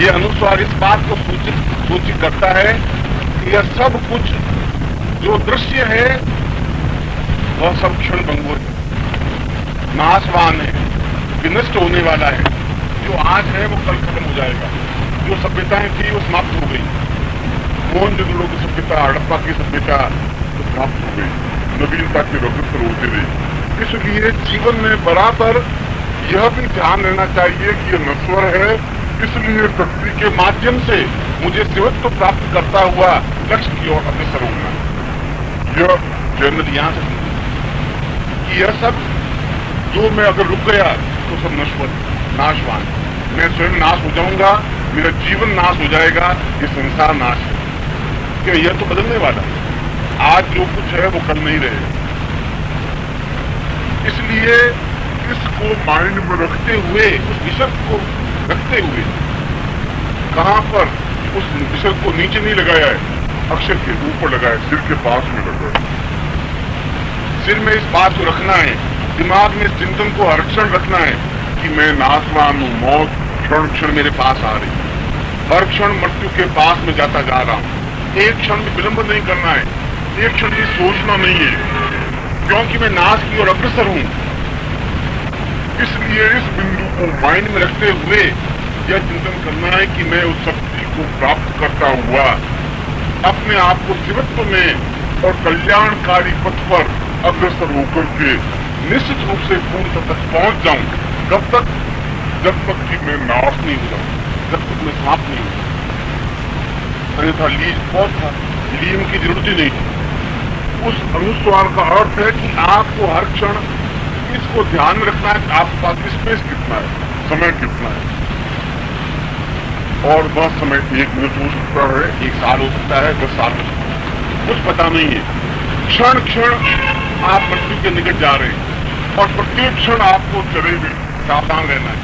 ये अनुस्वार इस बात को सूचित करता है कि यह सब कुछ जो दृश्य है वह सब क्षण भंगुर है, नाशवान है, विनष्ट होने वाला है। जो आज है वो कल खत्म हो जाएगा। जो सभ्यताएं थी वो समाप्त हो गई। मोहनजोदड़ो की सभ्यता, हड़प्पा की सभ्यता तो समाप्त हो गई, नवीनता के रगत पर होते रहे। इसलिए जीवन में बराबर यह भी ध्यान रहना चाहिए कि यह नश्वर है, इसलिए शक्ति के माध्यम से मुझे शिवत्व प्राप्त करता हुआ लक्ष्य की ओर अग्रसर होना। यह जनरल यहां से कि यह सब जो मैं अगर रुक गया तो सब नश्वर, नाशवान, मैं स्वयं नाश हो जाऊंगा, मेरा जीवन नाश हो जाएगा, ये संसार नाश है। क्या यह तो बदलने वाला है। आज जो कुछ है वो कल नहीं रहे। इसलिए इसको माइंड में रखते हुए, उस विषय को रखते हुए, कहां पर उस विषय को नीचे नहीं लगाया है, अक्षर के ऊपर लगाया, सिर के पास में लगाया। सिर में इस बात को रखना है, दिमाग में इस चिंतन को हर क्षण रखना है कि मैं नाशवान हूं, मौत क्षण क्षण मेरे पास आ रही है, हर क्षण मृत्यु के पास में जाता जा रहा हूं। एक क्षण भी विलंब नहीं करना है, एक क्षण भी सोचना नहीं है, क्योंकि मैं नाश की ओर अग्रसर हूं। इसलिए इस बिंदु को माइंड में रखते हुए यह चिंतन करना है कि मैं उस शक्ति को प्राप्त करता हुआ अपने आप को शिवत्व में और कल्याणकारी पथ पर अग्रसर होकर के निश्चित रूप से पूर्ण तक पहुंच जाऊं। कब तक? जब तक कि मैं नाश नहीं हो जाऊं, जब तक मैं समाप्त नहीं हो जाऊं। अन्यथा लीज बहुत था, लीम की जरूरत ही नहीं थी। उस अनुस्वार का अर्थ है कि आपको हर क्षण इसको ध्यान में रखना है कि आपके पास स्पेस कितना है, समय कितना है। और वह समय 1 मिनट हो सकता है, 1 साल हो सकता है, 10 साल हो सकता है, कुछ पता नहीं है। क्षण क्षण आप मृत्यु के निकट जा रहे हैं और प्रत्येक क्षण आपको चले हुए सावधान रहना है।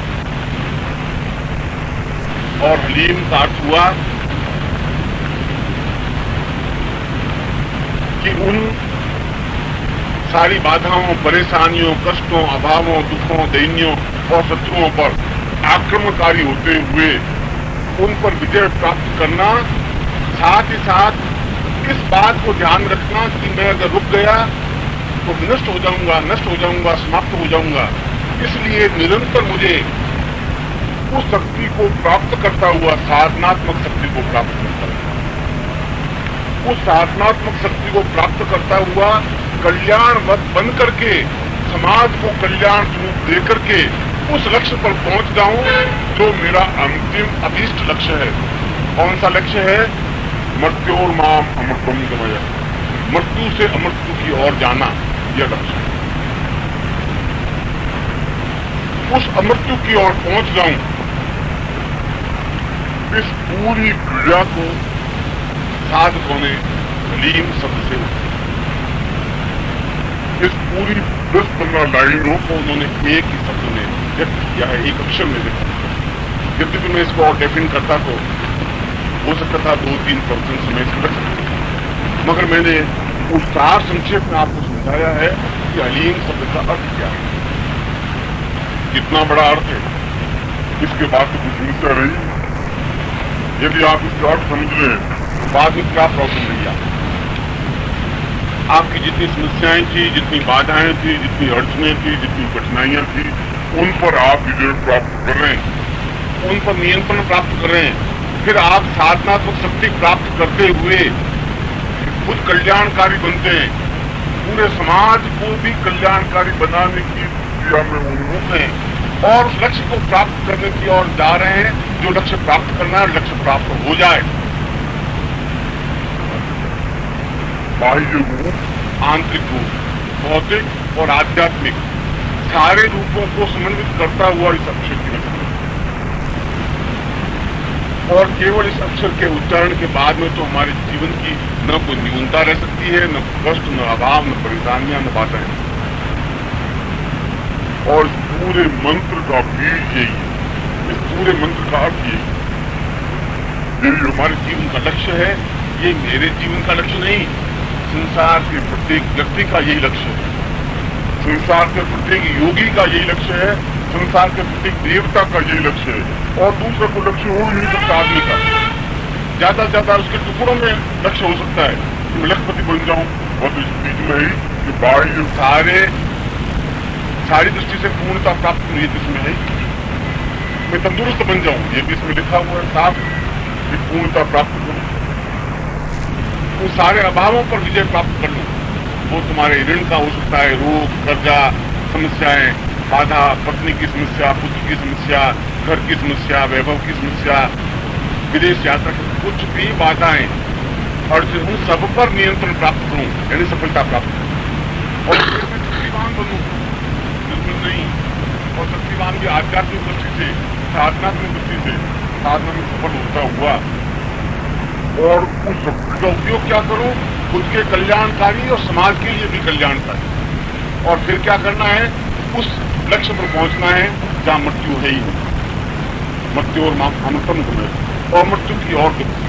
और हलीम का अर्थ हुआ कि उन सारी बाधाओं, परेशानियों, कष्टों, अभावों, दुखों, दैन्यों और शत्रुओं पर आक्रमणकारी होते हुए उन पर विजय प्राप्त करना, साथ ही साथ इस बात को ध्यान रखना कि मैं अगर रुक गया तो नष्ट हो जाऊंगा, नष्ट हो जाऊंगा, समाप्त हो जाऊंगा। इसलिए निरंतर मुझे उस शक्ति को प्राप्त करता हुआ, साधनात्मक शक्ति को प्राप्त करता हुआ, उस साधनात्मक शक्ति को प्राप्त करता हुआ कल्याण मत बन करके समाज को कल्याण स्वरूप दे करके उस लक्ष्य पर पहुंच जाऊं जो मेरा अंतिम अभीष्ट लक्ष्य है। कौन सा लक्ष्य है? मृत्योर माम अमृतम गमय, मृत्यु से अमृत्यु की ओर जाना, यह लक्ष्य है। उस अमृत्यु की ओर पहुंच जाऊं, इस पूरी क्रिया को साधकों ने लीन शब्द से, इस पूरी 10-15 लाइनों को उन्होंने एक ही शब्द में व्यक्त किया है, एक अक्षर में व्यक्त किया। यद्यपि मैं इसको और डेफिन करता तो हो सकता था 2-3% समय इसको रख सकता, मगर मैंने उस सार संक्षेप में आपको समझाया है कि अलीम शब्द का अर्थ क्या है। कितना बड़ा अर्थ है, इसके बाद तो कुछ समस्या रही। यदि आप इसका अर्थ समझ लें तो बाद में क्या प्रॉब्लम नहीं आपकी जितनी समस्याएं थी, जितनी बाधाएं थी, जितनी अड़चनें थी, जितनी कठिनाइयां थी, उन पर आप विजय प्राप्त कर रहे हैं, उन पर नियंत्रण प्राप्त कर रहे हैं। फिर आप साधनात्मक शक्ति प्राप्त करते हुए खुद कल्याणकारी बनते हैं, पूरे समाज को भी कल्याणकारी बनाने की क्रिया में उन्मुख हैं और उस लक्ष्य को प्राप्त करने की ओर जा रहे हैं। जो लक्ष्य प्राप्त करना है, लक्ष्य प्राप्त हो जाए। बाह्य रूप, आंतरिक रूप, भौतिक और आध्यात्मिक सारे रूपों को समन्वित करता हुआ इस अक्षर की रचना, और केवल इस अक्षर के उच्चारण के बाद में तो हमारे जीवन की न कोई न्यूनता रह सकती है, न कष्ट, न अभाव, न परेशानियां, न बाधाएं। और इस पूरे मंत्र का बीज यही है, इस पूरे मंत्र का अर्थ यही हमारे जीवन का लक्ष्य है। ये मेरे जीवन का लक्ष्य नहीं, संसार के प्रत्येक व्यक्ति का यही लक्ष्य है, संसार के प्रत्येक योगी का यही लक्ष्य है संसार के प्रत्येक देवता का यही लक्ष्य है और दूसरा कोई लक्ष्य हो ही नहीं सकता आदमी का। ज्यादा से ज्यादा उसके टुकड़ों में लक्ष्य हो सकता है कि मैं लखपति बन जाऊं, और तो इस बीच में ही कि बाहरी सारी दृष्टि से पूर्णता प्राप्त करूं, ये इसमें है। मैं तंदुरुस्त बन जाऊं, ये भी इसमें लिखा हुआ है साफ कि पूर्णता प्राप्त करूं। उन सारे अभावों पर विजय प्राप्त कर लूं। वो तुम्हारे ऋण का हो सकता है, रोग, कर्जा, समस्याएं, बाधा, पत्नी की समस्या, पुत्र की समस्या, घर की समस्या, वैभव की समस्या, विदेश यात्रा की कुछ भी बाधाएं, और उन सब पर नियंत्रण प्राप्त करूं, यानी सफलता प्राप्त करूं। और फिर मैं शक्तिवान बनूं, बिल्कुल नहीं। और शक्तिवान भी आध्यात्मिक दृष्टि से, साधनात्मक दृष्टि से साधना में सफल होता हुआ, और उस शक्ति का उपयोग क्या करूं, खुद के कल्याणकारी और समाज के लिए भी कल्याणकारी। और फिर क्या करना है, उस लक्ष्य पर पहुंचना है जहां मृत्यु है ही नहीं। मृत्यु और अमृतम है, और मृत्यु की और गति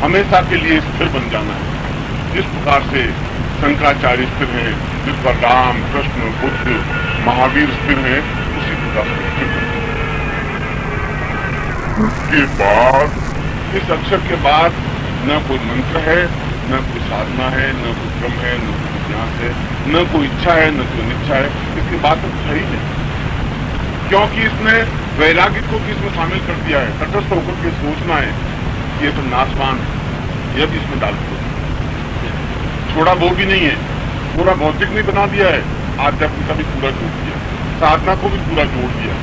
हमेशा के लिए स्थिर बन जाना है। जिस प्रकार से शंकराचार्य स्थिर है, जिस पर राम, कृष्ण, बुद्ध, महावीर स्थिर है, उसी प्रकार से स्थिर है। उसके बाद, इस अक्षर के बाद न कोई मंत्र है, न कोई साधना है, न कोई क्रम है, न कोई विन्यास है, न कोई इच्छा है, न कोई निच्छा है। इसकी बात तो है ही नहीं, क्योंकि इसने वैराग्य को भी इसमें शामिल कर दिया है। तटस्थ होकर के सोचना है कि ये तो नाशवान है, यह भी इसमें डाल दिया। छोड़ा वो भी नहीं है, पूरा भौतिक नहीं बना दिया है, आध्यात्मिक का भी पूरा जोड़ दिया, साधना को भी पूरा जोड़ दिया।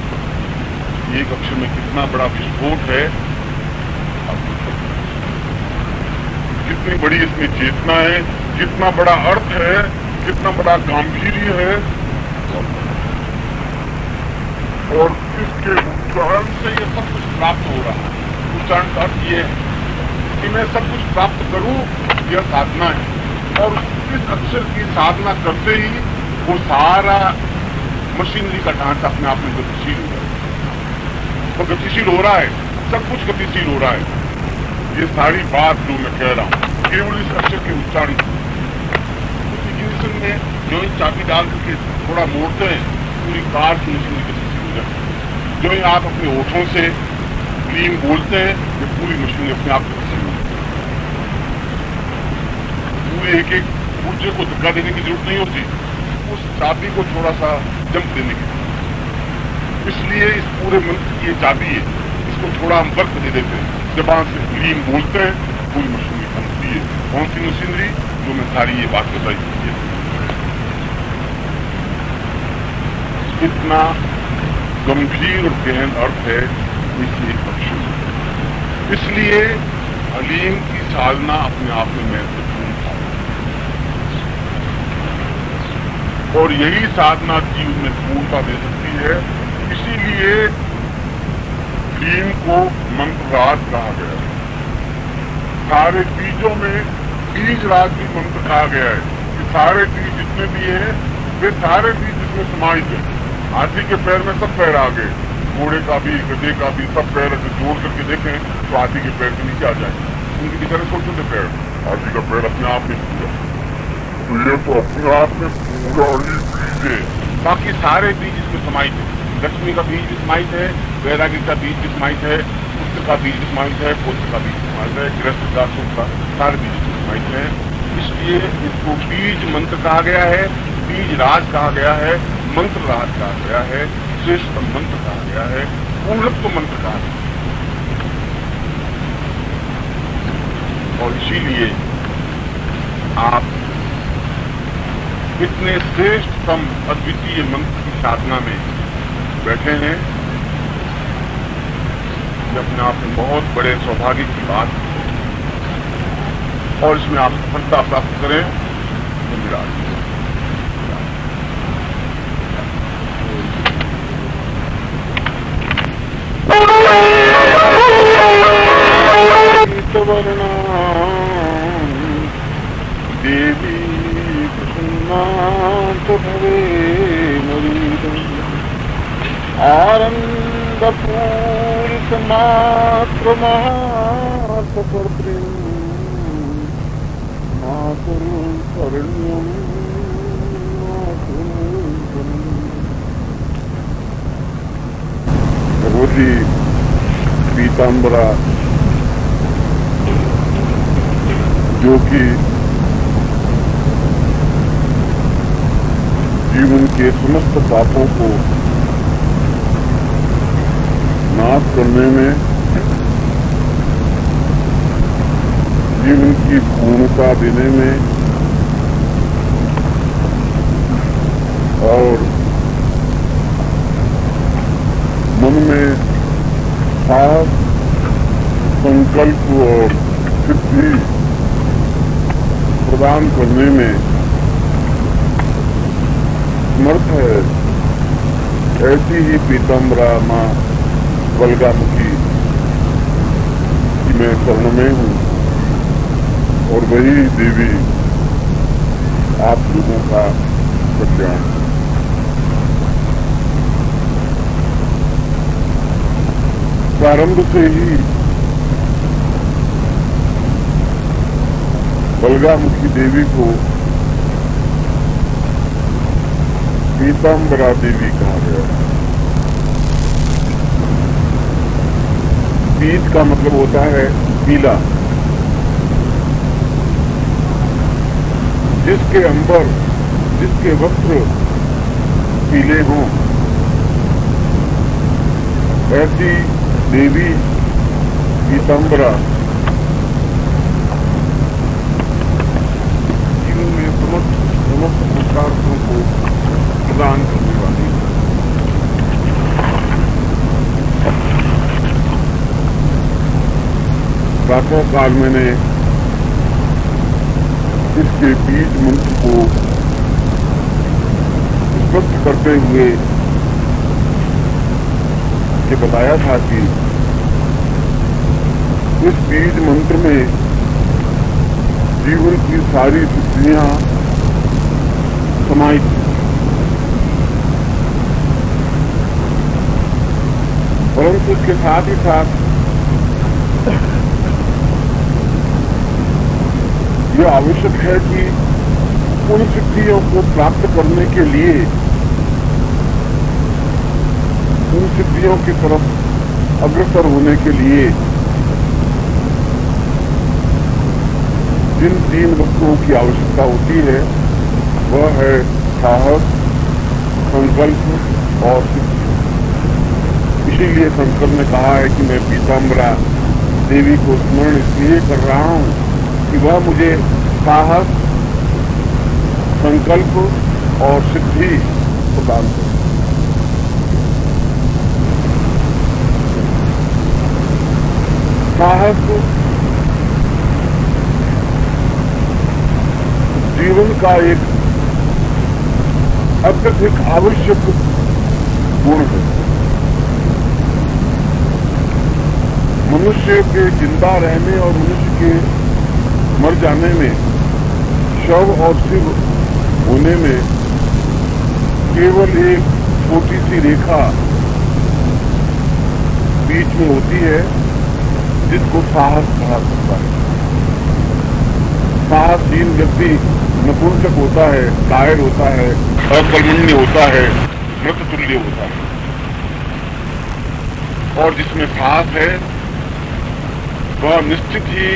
एक अक्षर में कितना बड़ा विस्फोट है, कितनी बड़ी इसमें चेतना है, कितना बड़ा अर्थ है, कितना बड़ा गांभीर्य है। और इसके उच्चारण से ये सब कुछ प्राप्त हो रहा है। उच्चारण का अर्थ ये है कि मैं सब कुछ प्राप्त करूं, यह साधना है। और इस अक्षर की साधना करते ही वो सारा मशीनरी का ढांचा अपने आप में गतिशील हो रहा है। तो गतिशील हो रहा है, सब कुछ गतिशील हो रहा है। ये सारी बात जो मैं कह रहा हूं, केवल इस अक्षर के उच्चारण में जो ही चाबी डाल करके थोड़ा मोड़ते हैं, पूरी कार की मशीनरी गतिशील हो जाती है। जो ही आप अपने होठों से क्लीम बोलते हैं, ये पूरी मशीनरी अपने आप गतिशील हो जाती है। पूरे एक एक ऊर्जा को धक्का देने की जरूरत नहीं होती, उस चाबी को थोड़ा सा जंप देने की। इसलिए इस पूरे मंत्र की ये चाबी है, इसको थोड़ा हम वर्क दे देते हैं। जबान से क्लीम बोलते हैं, पूरी मशीनरी बनती है। कौन सी मशीनरी? जो मैं सारी ये बात बताई है। इतना गंभीर और गहन अर्थ है इस एक अक्षर। इसलिए हलीम की साधना अपने आप में महत्वपूर्ण था, और यही साधना जीवन में पूर्णता दे सकती है। इसीलिए हलीम को मंत्रराज कहा गया है। सारे बीजों में बीज राज भी मंत्र कहा गया है कि सारे बीज जितने भी हैं, वे सारे बीज इसमें समाहित है। हाथी के पैर में सब पैर आ गए, घोड़े का भी, गधे का भी, सब पैर ऐसे जोड़ करके देखें तो हाथी के पैर के नीचे आ जाए। उनके बेचारे छोटे छोटे पैर, हाथी का पैर अपने आप में पूरा, तो ये तो अपने आप में पूरा ही बीज है। बाकी सारे बीज इसमें समाहित है। लक्ष्मी का बीज भी समाहित है, वैराग्य का बीज भी समाहित है, पुत्र का बीज भी समाहित है, पुत्र का बीज भी समाहित है, गृहस्थ का, सुख का, सारे बीज समाहित है। इसलिए इसको बीज मंत्र कहा गया है, बीज राज कहा गया है, मंत्र राज कहा गया है, श्रेष्ठतम मंत्र कहा गया है, पूर्णत्व मंत्र कहा गया। और इसीलिए आप इतने श्रेष्ठतम अद्वितीय मंत्र की साधना में बैठे हैं, ये अपने आप में बहुत बड़े सौभाग्य की बात है। और इसमें आप सफलता प्राप्त करें तो मेरा देवी प्रसन्नात भवे मरीदम् आनंद पूरित मात्र मातृ मातुः शरण्यम् थी पीताम्बरा, जो कि जीवन के समस्त पापों को नाश करने में, जीवन की पूर्णता देने में और मन में साफ संकल्प और सिद्धि प्रदान करने में समर्थ है। ऐसी ही पीताम्बरा माँ बलगामुखी की मैं शरण में हूँ और वही देवी आप लोगों का कल्याण। प्रारंभ से ही बलगामुखी देवी को पीताम्बरा देवी कहा गया। पीत का मतलब होता है पीला, जिसके अंबर, जिसके वस्त्र पीले हों, ऐसी देवी पीताम्बरा जीवन में समस्त पुरुषार्थों को प्रदान करने वाली। प्रातः काल मैंने इसके बीज मंत्र को स्पष्ट करते हुए ये बताया था कि इस बीज मंत्र में जीवन की सारी सिद्धियां समाई थी, परंतु इसके साथ ही साथ यह आवश्यक है कि उन सिद्धियों को प्राप्त करने के लिए, उन सिद्धियों की तरफ अग्रसर होने के लिए जिन 3 वस्तुओं की आवश्यकता होती है वह है साहस, संकल्प और सिद्धि। इसीलिए शंकर ने कहा है कि मैं पीताम्बरा देवी को स्मरण इसलिए कर रहा हूं कि वह मुझे साहस, संकल्प और सिद्धि प्रदान करे। साहस जीवन का एक अत्यधिक आवश्यक गुण है। मनुष्य के जिंदा रहने और मनुष्य के मर जाने में, शव और शिव होने में केवल एक छोटी सी रेखा बीच में होती है, जिसको साहस कहा जाता है। साहसहीन व्यक्ति नपुंसक होता है, कायर होता है, अकर्मण्य होता है, मृततुल्य होता है। और जिसमें साहस है वह निश्चित ही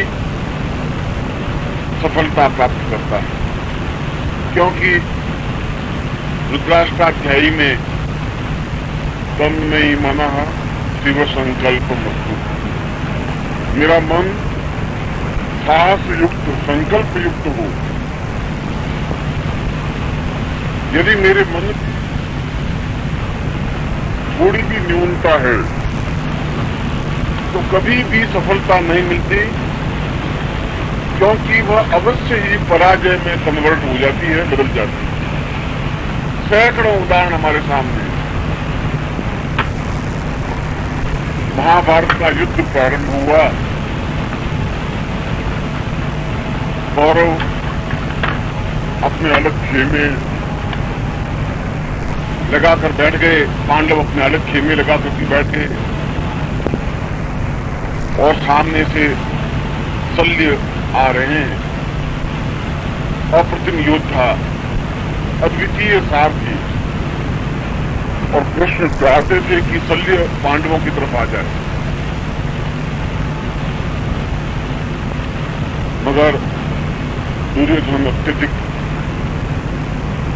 सफलता प्राप्त करता है, क्योंकि रुद्राष्टाध्यायी में तन्मयि मनः शिव संकल्प मस्तु, मेरा मन साहस युक्त, संकल्प युक्त हो। यदि मेरे मन थोड़ी भी न्यूनता है तो कभी भी सफलता नहीं मिलती, क्योंकि वह अवश्य ही पराजय में कन्वर्ट हो जाती है, बदल जाती है। सैकड़ों उदाहरण हमारे सामने। महाभारत का युद्ध प्रारंभ हुआ, कौरव अपने अलग खेमे लगाकर बैठ गए, पांडव अपने अलग खेमे लगाकर के बैठ गए और सामने से शल्य आ रहे हैं। अप्रतिम योद्धा, अद्वितीय सारथी, और कृष्ण चाहते थे कि शल्य पांडवों की तरफ आ जाए, मगर दुर्योधन अत्यधिक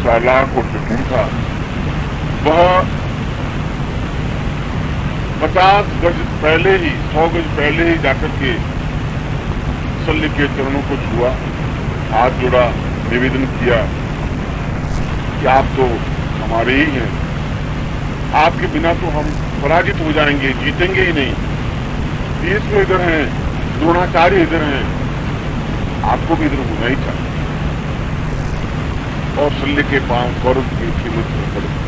चालाक और चतुर था। वह 50 गज पहले ही, 100 गज पहले ही जाकर के शल्य के चरणों को छुआ, हाथ जोड़ा, निवेदन किया कि आप तो हमारे ही हैं, आपके बिना तो हम पराजित हो जाएंगे, जीतेंगे ही नहीं। भीष्म इधर हैं, द्रोणाचार्य इधर हैं, आपको भी इधर होना ही चाहिए। और शल्य के पांव गौरव की कीमत पर पड़े।